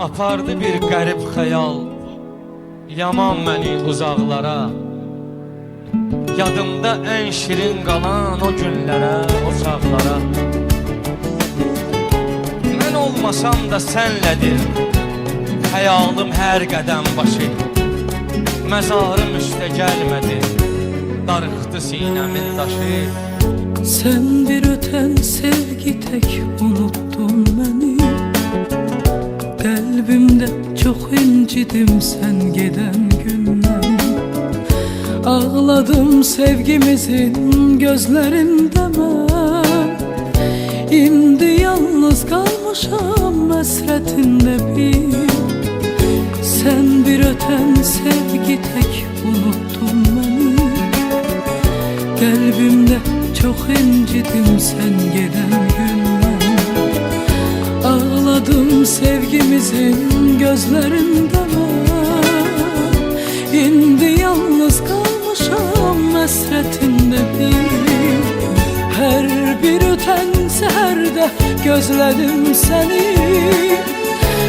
Apardı bir qərib xəyal, yaman məni uzaqlara. Yadımda ən şirin qalan o günlərə, o çağlara. Mən olmasam da sənlədir xəyalım hər qədəm başı. Məzarım üstə gəlmədi, darıxdı sinəmin daşı. Sen bir öten sevgi tek unuttun beni. Kalbimde çok incidim sen giden günden. Ağladım sevgimizin gözlerinde ben. İndi yalnız kalmışam hasretinde bir. Sen bir öten sevgi tek unuttun beni. Kalbimde çok incidim sen giden günden. Ağladım sevgimizin gözlerinde ben. İndi yalnız kalmışam hasretinde bir. Her bir öten seherde gözledim seni.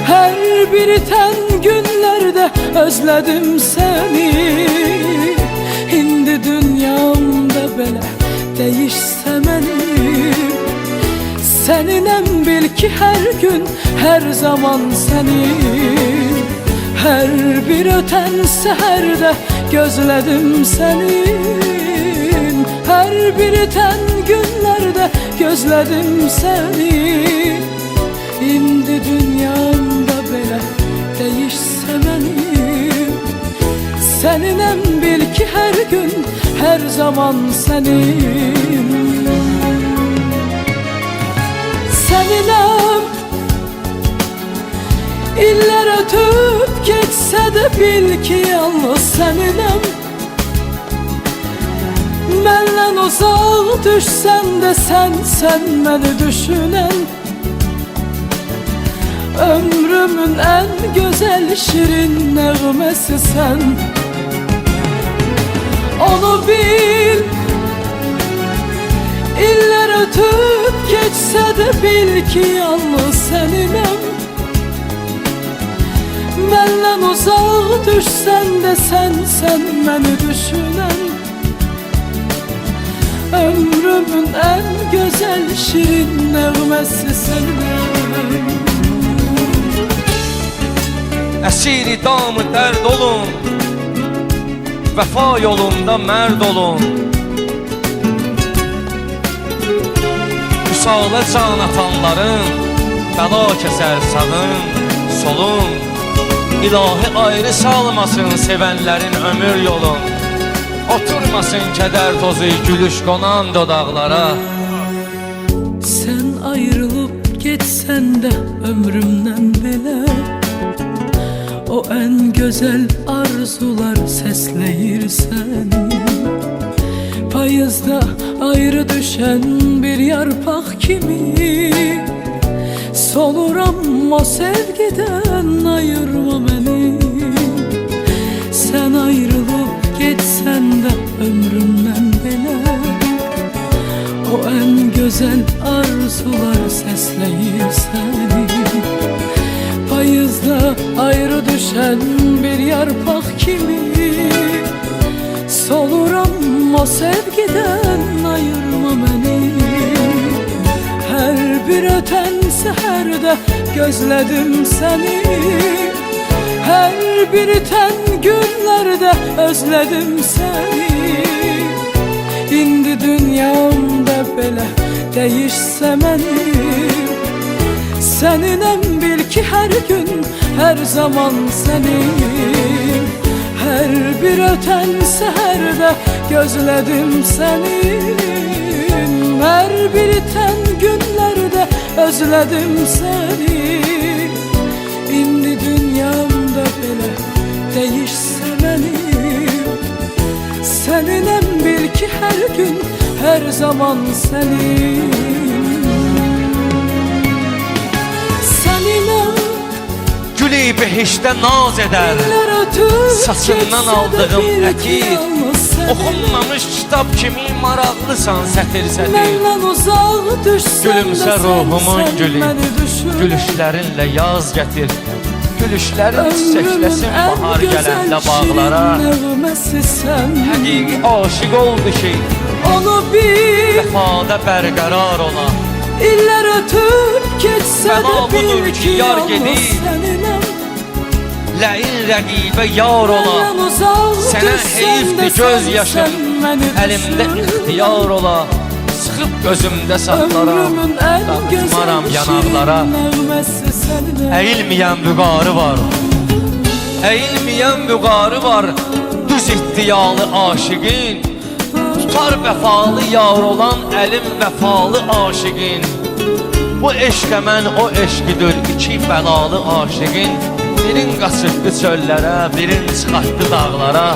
Her bir iten günlerde özledim seni. İndi dünyamda belə değişse benim. Seninle bil ki her gün her zaman senin. Her bir öten seherde gözledim senin. Her bir iten günlerde gözledim seni. İndi dünyamda belə değişse benim. Seninle bil ki her gün her zaman senin. Seninle iller ötüp geçse de bil ki yalnız seninle. Benden uzak düşsen de sen beni düşünen. Ömrümün en güzel şirin nəğməsi sen. Onu bil, iller ötüp geçse de bil ki yalnız seninle. Benden uzak düşsen de sen beni düşünen. Ömrümün en güzel şirin nəğməsi senin. Əsiri damı dərd olun, vəfa yolunda mərd olun. Vüsalə can atanların bəla kəsər sağın, solun. İlahi ayrı salmasın sevənlərin ömür yolun. Oturmasın kədər tozu gülüş qonan dodaqlara. Sen ayrılıp geçsen de ömrümden belə. O en güzel arzular sesleyir seni. Payızda ayrı düşen bir yarpak kimi. Soluram o sevgiden ayırma beni. Sen ayrılıp geçsen de ömrümden belə. O en güzel arzular sesleyir seni. Payızda ayrı düşen bir yarpak kimi. Soluram o sevgiden ayırma beni. Her bir öten seherde gözledim seni. Her bir iten günlerde özledim seni. İndi dünyamda belə değişse benim. Seninle bil ki her gün her zaman senin. Her bir öten seherde gözledim senin. Her bir iten günlerde özledim seni. İndi dünyamda belə değişse benim. Seninle bil ki her gün her zaman senin. Gülü behişdə naz edər, saçından aldığım əkid. Oxunmamış kitab kimi maraqlısan sətir-sətir. Gülümsə ruhumun gülü, gülüşlərinlə yaz gətir. Gülüşlərin çiçəkləsin bahar gələndə bağlara. Nəğməsi sən Həqiqi aşiq oldu ki onu bil. vəfada bərqərar ola. İllər ötüb keçsə də Bəla budur bil ki, ki yar yalnız gedir. səninəm. Ləin rəqibə yar ola. Məndən uzaq Sənə düşsən heyifdir də göz sən yaşım, məni əlimdə düşün. ixtiyar ola. Sıxıb gözümdə saxlara, Ömrümün ən dartmaram gözəl yanaqlara. şirin nəğməsi səninəm. Əyilməyən vüqarı var, əyilməyən vüqarı var. Düz iddialı aşiqin, tutar vəfalı yar olan əlim vəfalı aşiqin. Bu eşqə mən o eşqidir iki bəlalı aşiqin. Birin qaçırtdı çöllərə, birin çıxartdı dağlara.